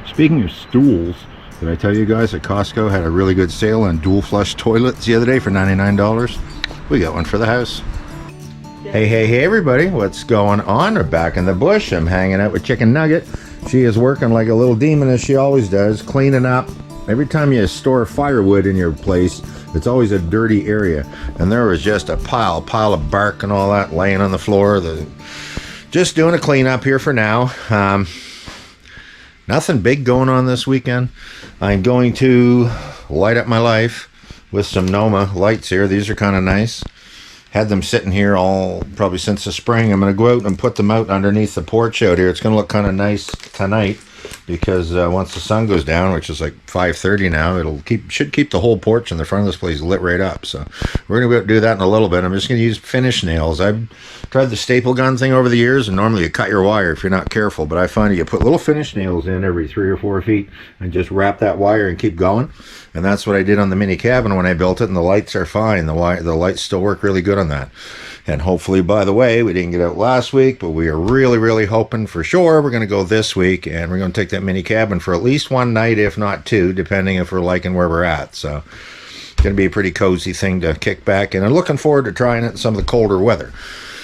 Speaking of stools, did I tell you guys that Costco had a really good sale on dual flush toilets the other day for $99? We got one for the house. Hey everybody, what's going on? We're back in the bush. I'm hanging out with Chicken Nugget. She is working like a little demon as she always does, cleaning up. Every time you store firewood in your place, it's always a dirty area. And there was just a pile of bark and all that laying on the floor. Just doing a cleanup here for now. Nothing big going on this weekend. I'm going to light up my life with some Noma lights here. These are kind of nice. Had them sitting here all probably since the spring. I'm going to go out and put them out underneath the porch out here. It's going to look kind of nice tonight because once the sun goes down, which is like 5:30 now, should keep the whole porch in the front of this place lit right up. So we're going to do that in a little bit. I'm just going to use finish nails. I've tried the staple gun thing over the years, and normally you cut your wire if you're not careful, but I find you put little finish nails in every 3 or 4 feet and just wrap that wire and keep going. And that's what I did on the mini cabin when I built it, and the lights are fine. The lights still work really good on that. And hopefully, by the way, we didn't get out last week, but we are really hoping for sure we're going to go this week, and we're going to take that mini cabin for at least one night, if not two, depending if we're liking where we're at. So it's going to be a pretty cozy thing to kick back, and I'm looking forward to trying it in some of the colder weather.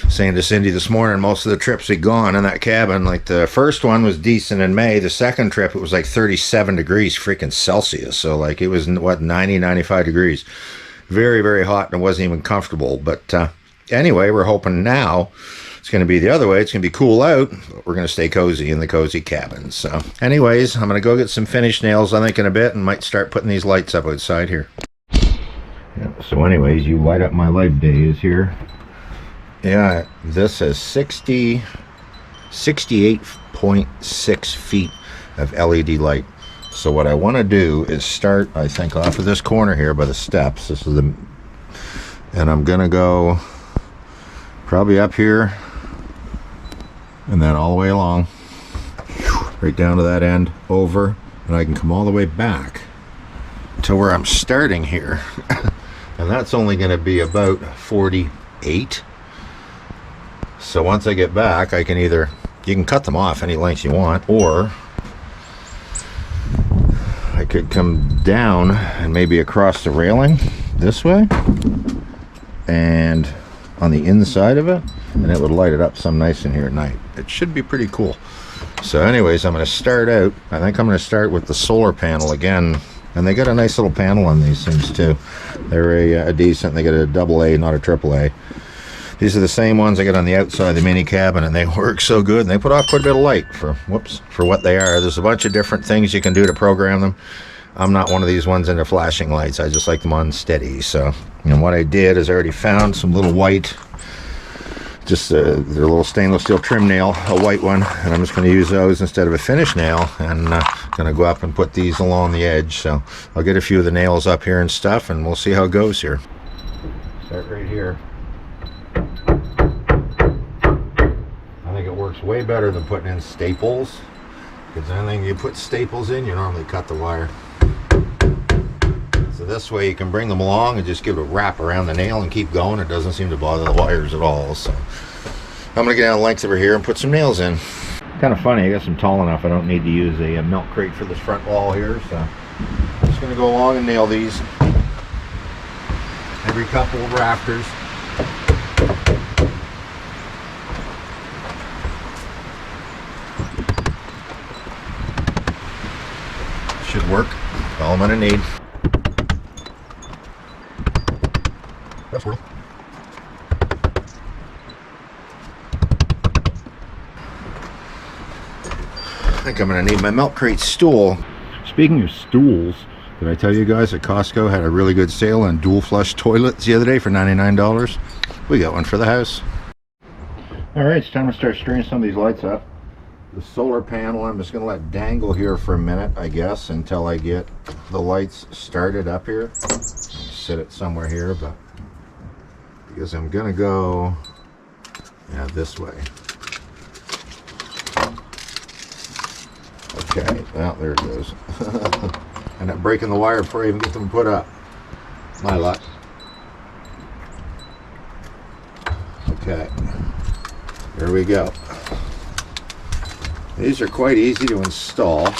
Saying to Cindy this morning, most of the trips we'd gone in that cabin, like the first one was decent in May. The second trip, it was like 37 degrees freaking Celsius. So like it was, 90, 95 degrees. Very hot, and it wasn't even comfortable. But anyway, we're hoping now it's going to be the other way. It's going to be cool out, but we're going to stay cozy in the cozy cabin. So anyways, I'm going to go get some finished nails, I think, in a bit, and might start putting these lights up outside here. Yeah, so anyways, you light up my life days here. Yeah, this is 68.6 feet of LED light. So what I want to do is start, I think, off of this corner here by the steps. This is and I'm going to go probably up here and then all the way along, right down to that end, over, and I can come all the way back to where I'm starting here. And that's only going to be about 48. So once I get back, I can you can cut them off any length you want, or I could come down and maybe across the railing this way and on the inside of it, and it would light it up some nice in here at night. It should be pretty cool. So anyways, I'm going to start out. I think I'm going to start with the solar panel again, and they got a nice little panel on these things too. They're a decent, they got a AA, not a AAA. These are the same ones I got on the outside of the mini cabin, and they work so good, and they put off quite a bit of light for what they are. There's a bunch of different things you can do to program them. I'm not one of these ones into flashing lights. I just like them on steady. So, and what I did is I already found some little white, just their little stainless steel trim nail, a white one, and I'm just going to use those instead of a finish nail, and going to go up and put these along the edge. So I'll get a few of the nails up here and stuff, and we'll see how it goes here. Start right here. I think it works way better than putting in staples, because anything you put staples in, you normally cut the wire. So this way you can bring them along and just give it a wrap around the nail and keep going. It doesn't seem to bother the wires at all. So I'm going to get down the length over here and put some nails in. Kind of funny, I guess I'm tall enough I don't need to use a milk crate for this front wall here, so I'm just going to go along and nail these every couple of rafters. Should work. All I'm gonna need. That's worth. I think I'm gonna need my milk crate stool. Speaking of stools, did I tell you guys that Costco had a really good sale on dual flush toilets the other day for $99? We got one for the house. Alright, it's time to start stringing some of these lights up. The solar panel, I'm just going to let dangle here for a minute, I guess, until I get the lights started up here. Sit it somewhere here, but because I'm going to go this way. Okay, well, there it goes. End up breaking the wire before I even get them put up. My luck. Okay, here we go. These are quite easy to install.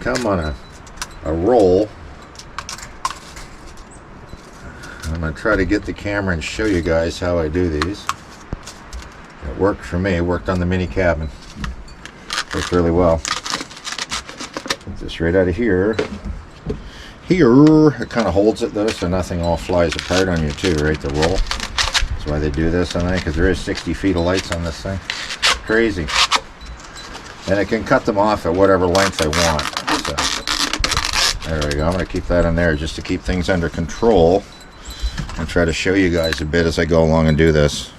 come on a roll. I'm going to try to get the camera and show you guys how I do these. It worked for me. It worked on the mini cabin. Worked really well. Get this right out of here. Here, it kind of holds it though, so nothing all flies apart on you too, right? The roll. That's why they do this, I think, because there is 60 feet of lights on this thing. Crazy. And it can cut them off at whatever length I want. So, there we go. I'm going to keep that in there just to keep things under control. And try to show you guys a bit as I go along and do this.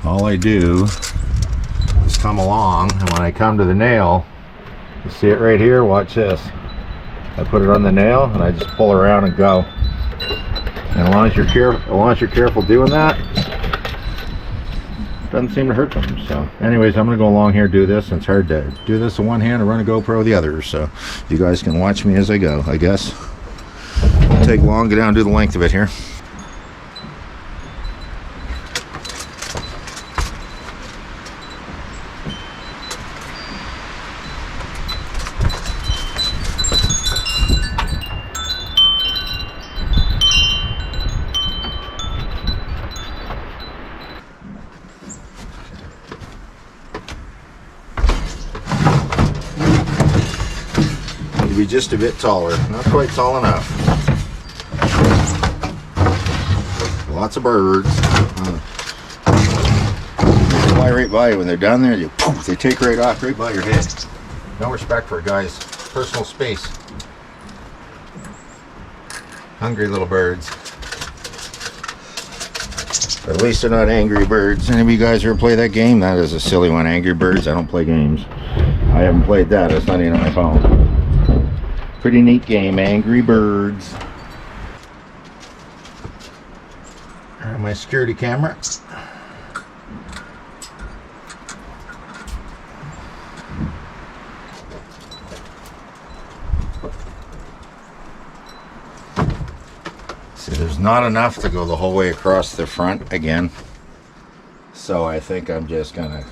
All I do is come along, and when I come to the nail, you see it right here, watch this. I put it on the nail and I just pull around and go. And as long as you're careful doing that, it doesn't seem to hurt them. So anyways, I'm gonna go along here, do this, and it's hard to do this with one hand and run a GoPro with the other. So you guys can watch me as I go, I guess. Won't take long, go down and do the length of it here. Be just a bit taller, not quite tall enough. Lots of birds. They fly right by you when they're down there. They take right off, right by your head. No respect for a guy's personal space. Hungry little birds. But at least they're not angry birds. Any of you guys ever play that game? That is a silly one. Angry Birds. I don't play games. I haven't played that. It's not even on my phone. Pretty neat game, Angry Birds. My security camera. See, there's not enough to go the whole way across the front again. So I think I'm just gonna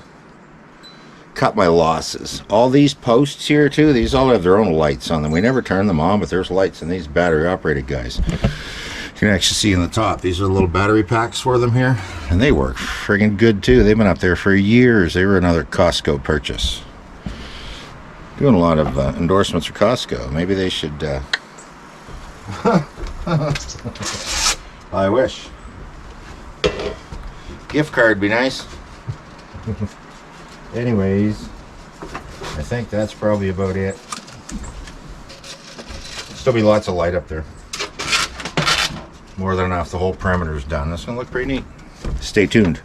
cut my losses. All these posts here too, these all have their own lights on them. We never turn them on, but there's lights in these battery operated guys. You can actually see in the top, these are little battery packs for them here, and they work friggin' good too. They've been up there for years. They were another Costco purchase. Doing a lot of endorsements for Costco. Maybe they should I wish. Gift card be nice. Anyways, I think that's probably about it. Still be lots of light up there. More than enough. The whole perimeter's done. This one look pretty neat. Stay tuned.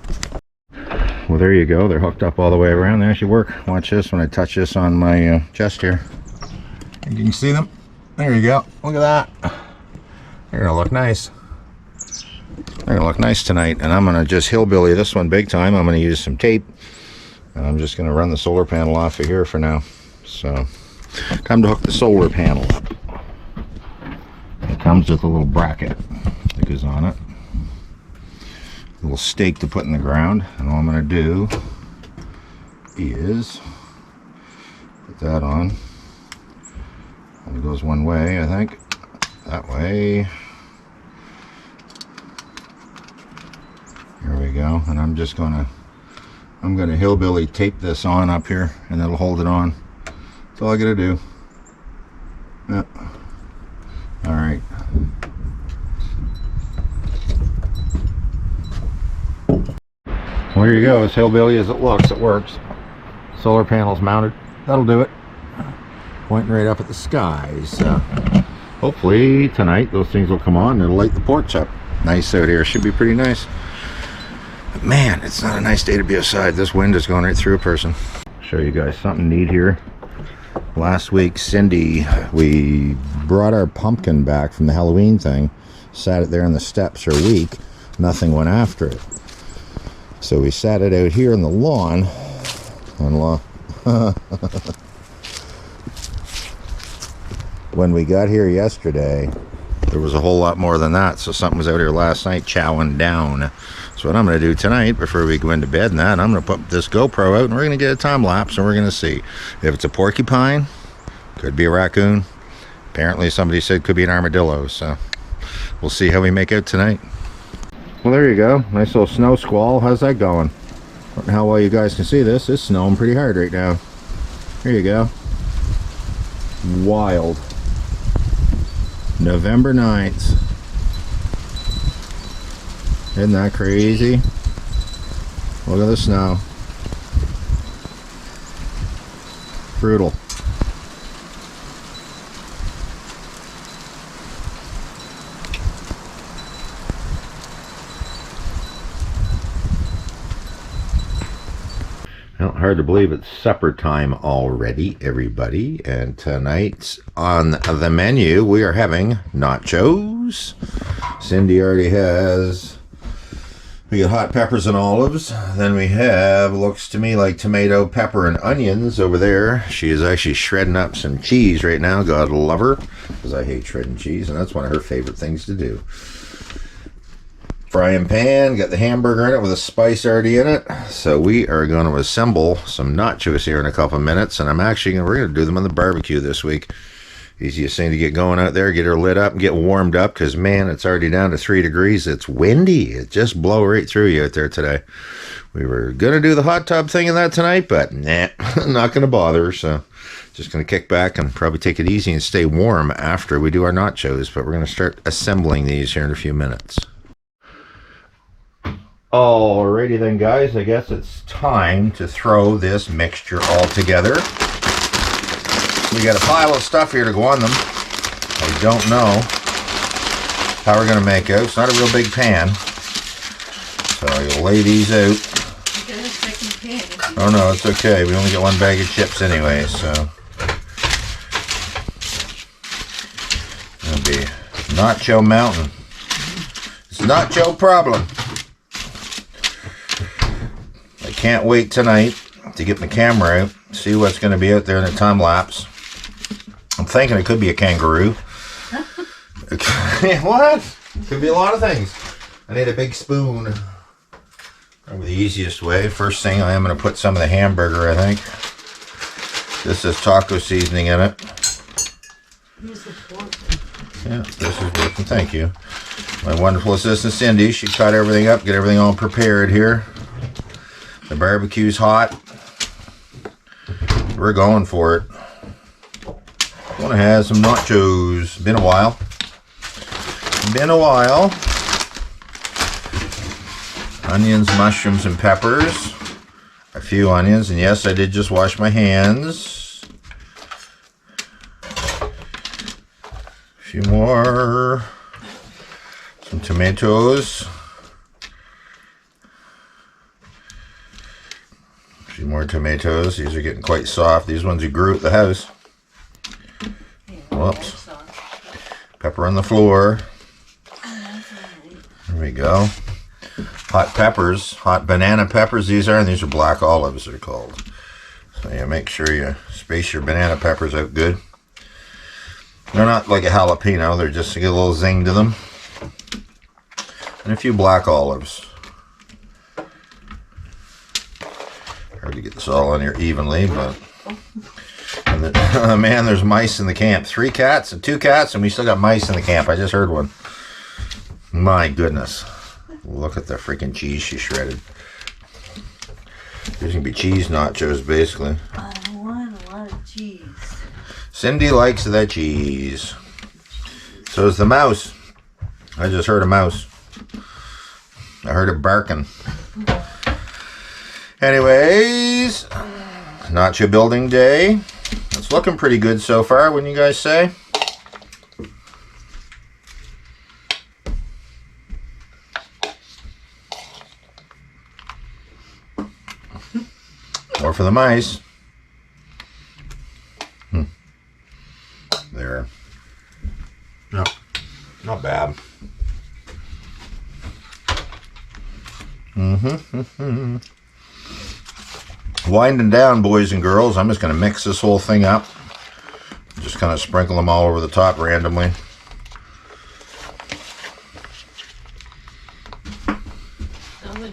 Well, there you go. They're hooked up all the way around. They actually work. Watch this when I touch this on my chest here. You can see them. There you go. Look at that. They're gonna look nice. They're gonna look nice tonight. And I'm gonna just hillbilly this one big time. I'm gonna use some tape. And I'm just gonna run the solar panel off of here for now. So, time to hook the solar panel up. It comes with a little bracket that goes on it. A little stake to put in the ground. And all I'm going to do is put that on. And it goes one way, I think. That way. There we go. And I'm just going to hillbilly tape this on up here, and it'll hold it on. That's all I got to do. Yep. All right. Well, here you go. As hillbilly as it looks, it works. Solar panels mounted. That'll do it. Pointing right up at the skies. Hopefully tonight those things will come on and it'll light the porch up. Nice out here. Should be pretty nice. But man, it's not a nice day to be outside. This wind is going right through a person. Show you guys something neat here. Last week, Cindy, we brought our pumpkin back from the Halloween thing, sat it there on the steps for a week. Nothing went after it. So we sat it out here on the lawn. When we got here yesterday, there was a whole lot more than that. So something was out here last night chowing down. So So what I'm going to do tonight, before we go into bed and that, I'm going to put this GoPro out and we're going to get a time lapse and we're going to see if it's a porcupine, could be a raccoon. Apparently somebody said could be an armadillo, so we'll see how we make out tonight. Well, there you go. Nice little snow squall. How's that going? I don't know how well you guys can see this. It's snowing pretty hard right now. Here you go. Wild. November 9th. Isn't that crazy? Look at the snow. Brutal. Well, hard to believe it's supper time already, everybody. And tonight's on the menu, we are having nachos. Cindy already has... We got hot peppers and olives. Then we have, looks to me like tomato, pepper, and onions over there. She is actually shredding up some cheese right now. God love her, because I hate shredding cheese, and that's one of her favorite things to do. Frying pan, got the hamburger in it with a spice already in it. So we are going to assemble some nachos here in a couple of minutes, and we're going to do them on the barbecue this week. Easiest thing to get going out there, get her lit up and get warmed up, because man, it's already down to 3 degrees. It's windy. It just blow right through you out there today. We were going to do the hot tub thing in that tonight, but nah, not going to bother. So just going to kick back and probably take it easy and stay warm after we do our nachos. But we're going to start assembling these here in a few minutes. Alrighty then, guys, I guess it's time to throw this mixture all together. We got a pile of stuff here to go on them. I don't know how we're going to make it. It's not a real big pan. So you'll lay these out. You got a second pan. Oh no, it's okay. We only got one bag of chips anyway, so. It'll be Nacho Mountain. It's Nacho Problem. I can't wait tonight to get my camera out, see what's going to be out there in the time lapse. I'm thinking it could be a kangaroo. What? Could be a lot of things. I need a big spoon. Probably the easiest way. First thing, I am going to put some of the hamburger, I think. This is taco seasoning in it. Yeah, this is working. Thank you. My wonderful assistant Cindy, she cut everything up, get everything all prepared here. The barbecue's hot. We're going for it. I want to have some nachos. Been a while. Onions, mushrooms, and peppers. A few onions, and yes, I did just wash my hands. A few more. Some tomatoes. A few more tomatoes. These are getting quite soft. These ones you grew at the house. Whoops. Pepper on the floor. There we go. Hot peppers. Hot banana peppers these are, and these are black olives they're called. So yeah, make sure you space your banana peppers out good. They're not like a jalapeno. They're just to get a little zing to them. And a few black olives. Hard to get this all on here evenly, but... man, there's mice in the camp. 3 cats and 2 cats, and we still got mice in the camp. I just heard one. My goodness. Look at the freaking cheese she shredded. There's going to be cheese nachos, basically. I want a lot of cheese. Cindy likes that cheese. So is the mouse. I just heard a mouse. I heard it barking. Anyways, nacho building day. It's looking pretty good so far, wouldn't you guys say? More for the mice. There. No, not bad. Winding down, boys and girls. I'm just going to mix this whole thing up. Just kind of sprinkle them all over the top randomly. Don't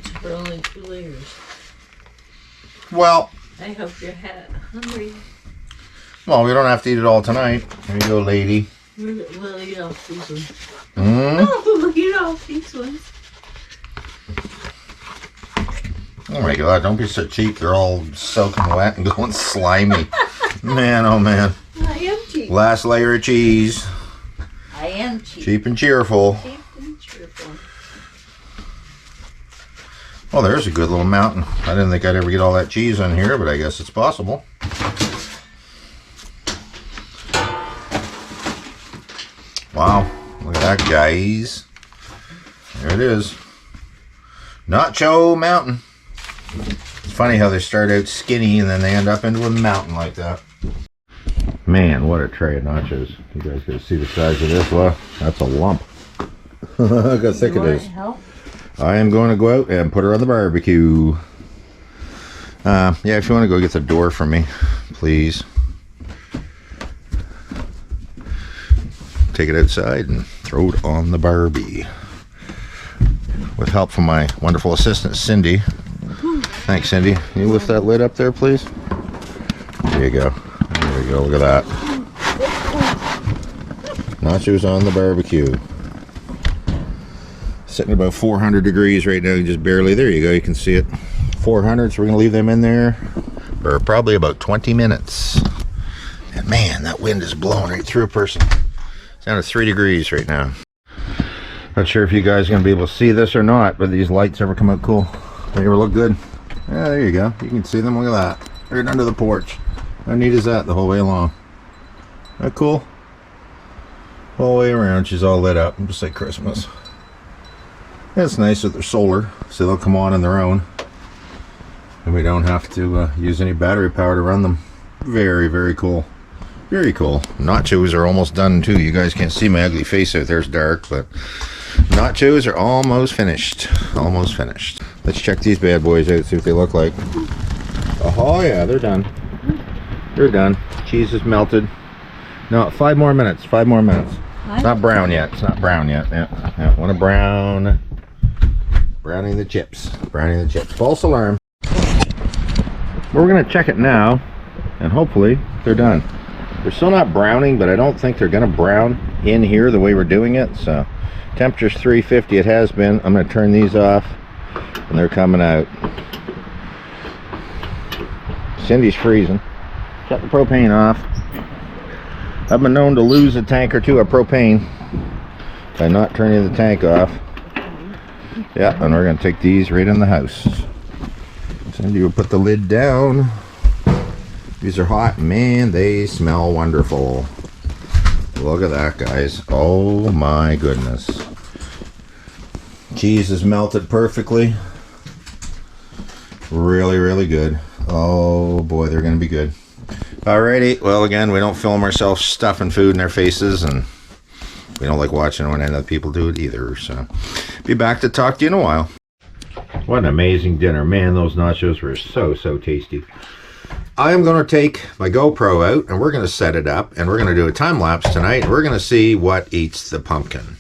Well, I hope you're hungry. well, we don't have to eat it all tonight. Here you go, lady. We'll eat off these ones. Mm. Oh, we'll eat off these ones. Oh my God, don't be so cheap. They're all soaking wet and going slimy. Man, oh man. I am cheap. Last layer of cheese. I am cheap. Cheap and cheerful. Cheap and cheerful. Well, there's a good little mountain. I didn't think I'd ever get all that cheese on here, but I guess it's possible. Wow, look at that, guys. There it is. Nacho Mountain. It's funny how they start out skinny and then they end up into a mountain like that. Man, what a tray of nachos. You guys gotta see the size of this. Well, that's a lump. Look how thick it is. Help? I am going to go out and put her on the barbecue. Yeah, if you want to go get the door for me, please. Take it outside and throw it on the Barbie. With help from my wonderful assistant, Cindy. Thanks, Cindy. Can you lift that lid up there, please? There you go. There you go. Look at that. Nachos on the barbecue. Sitting about 400 degrees right now, just barely. There you go, you can see it. 400, so we're going to leave them in there for probably about 20 minutes. And man, that wind is blowing right through a person. It's down to 3 degrees right now. Not sure if you guys are going to be able to see this or not, but these lights ever come out cool. They ever look good. Yeah, there you go. You can see them. Look at that. Right under the porch. How neat is that the whole way along? Isn't that cool? All the way around, she's all lit up, just like Christmas. It's nice that they're solar, so they'll come on their own. And we don't have to use any battery power to run them. Very, very cool. Very cool. Nachos are almost done too. You guys can't see my ugly face out there. It's dark, but nachos are almost finished. Almost finished. Let's check these bad boys out, see what they look like. Oh yeah, they're done. They're done. Cheese is melted. No, 5 more minutes. 5 more minutes. It's not brown yet. It's not brown yet. Yeah. Want a brown. Browning the chips. Browning the chips. False alarm. We're going to check it now, and hopefully they're done. They're still not browning, but I don't think they're going to brown in here the way we're doing it. So temperature's 350. It has been. I'm going to turn these off, and they're coming out. Cindy's freezing. Shut the propane off. I've been known to lose a tank or two of propane by not turning the tank off. Yeah, and we're going to take these right in the house. Cindy will put the lid down. These are hot. Man, they smell wonderful. Look at that, guys. Oh my goodness. Cheese is melted perfectly. Really, really good. Oh boy, they're going to be good. Alrighty, well again, we don't film ourselves stuffing food in their faces, and we don't like watching when other people do it either, so be back to talk to you in a while. What an amazing dinner. Man, those nachos were so, so tasty. I am going to take my GoPro out, and we're going to set it up, and we're going to do a time-lapse tonight. We're going to see what eats the pumpkin.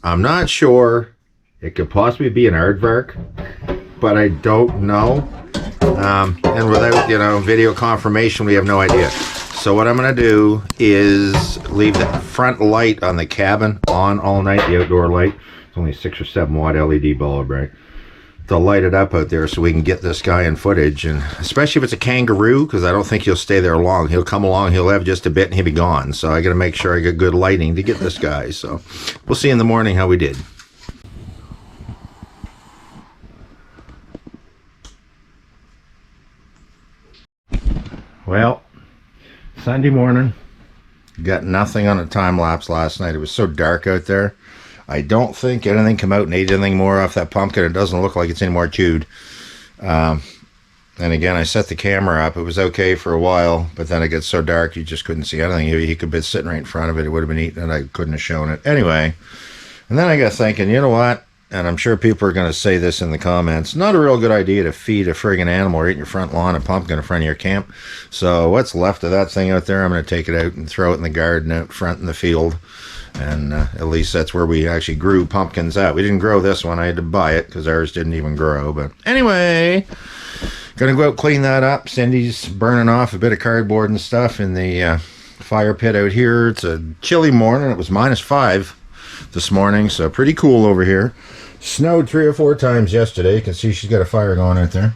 I'm not sure. It could possibly be an aardvark, but I don't know. And without, video confirmation, we have no idea. So what I'm going to do is leave the front light on the cabin on all night, the outdoor light. It's only a 6 or 7 watt LED bulb, right? To light it up out there so we can get this guy in footage, and especially if it's a kangaroo, because I don't think he'll stay there long. He'll come along, he'll have just a bit, and he'll be gone. So I got to make sure I get good lighting to get this guy. So we'll see in the morning how we did. Well, Sunday morning, got nothing on a time lapse last night. It was so dark out there. I don't think anything come out and ate anything more off that pumpkin. It doesn't look like it's any more chewed. And again, I set the camera up. It was okay for a while, but then it gets so dark you just couldn't see anything. He could be sitting right in front of it. It would have been eaten, and I couldn't have shown it. Anyway, and then I got thinking, you know what? And I'm sure people are going to say this in the comments, not a real good idea to feed a friggin' animal right in your front lawn, a pumpkin in front of your camp. So what's left of that thing out there, I'm going to take it out and throw it in the garden out front in the field. And at least that's where we actually grew pumpkins at. We didn't grow this one. I had to buy it because ours didn't even grow. But anyway, Gonna go out clean that up. Cindy's burning off a bit of cardboard and stuff in the fire pit out here. It's a chilly morning. It was -5 this morning, so pretty cool over here. Snowed 3 or 4 times yesterday. You can see she's got a fire going out there.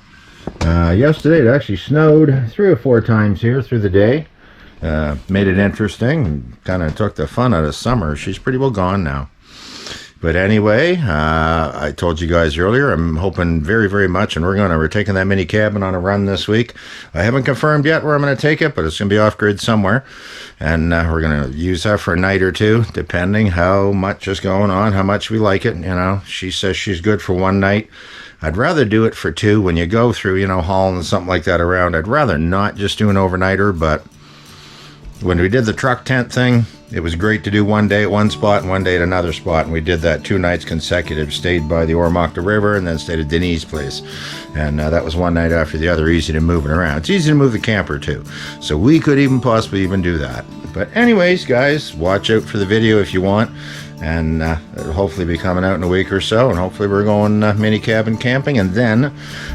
Yesterday it actually snowed 3 or 4 times here through the day. Made it interesting. Kind of took the fun out of summer. She's pretty well gone now. But anyway, I told you guys earlier, I'm hoping very, very much, and we're taking that mini cabin on a run this week. I haven't confirmed yet where I'm going to take it, but it's going to be off-grid somewhere. And we're going to use that for a night or two, depending how much is going on, how much we like it. You know, she says she's good for 1 night. I'd rather do it for 2. When you go through, you know, hauling something like that around, I'd rather not just do an overnighter, but when we did the truck tent thing, it was great to do 1 day at one spot and 1 day at another spot, and we did that 2 nights consecutive. Stayed by the Oromocta River and then stayed at Denise place, and that was 1 night after the other. Easy to move it around. It's easy to move the camper too, so we could even possibly even do that. But anyways, guys, watch out for the video if you want, and it'll hopefully be coming out in a week or so, and hopefully we're going mini cabin camping. And then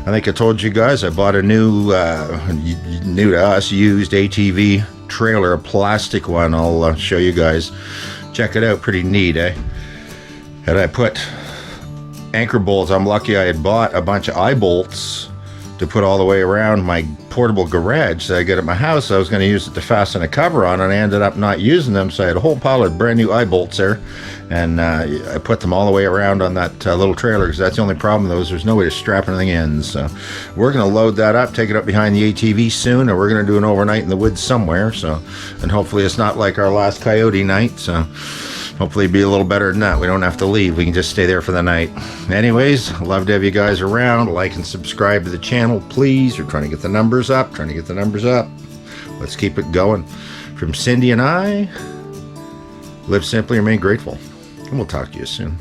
I think I told you guys I bought a new to us used ATV trailer, a plastic one. I'll show you guys. Check it out, pretty neat, eh? And I put anchor bolts. I'm lucky I had bought a bunch of eye bolts to put all the way around my portable garage that I got at my house. I was going to use it to fasten a cover on, and I ended up not using them, so I had a whole pile of brand new eye bolts there, and I put them all the way around on that little trailer, because that's the only problem with those. There's no way to strap anything in. So we're going to load that up, take it up behind the ATV soon, and we're going to do an overnight in the woods somewhere. So, and hopefully it's not like our last coyote night, so hopefully it'll be a little better than that. We don't have to leave. We can just stay there for the night. Anyways, love to have you guys around. Like and subscribe to the channel, please. We're trying to get the numbers up. Let's keep it going. From Cindy and I, live simply, remain grateful. And we'll talk to you soon.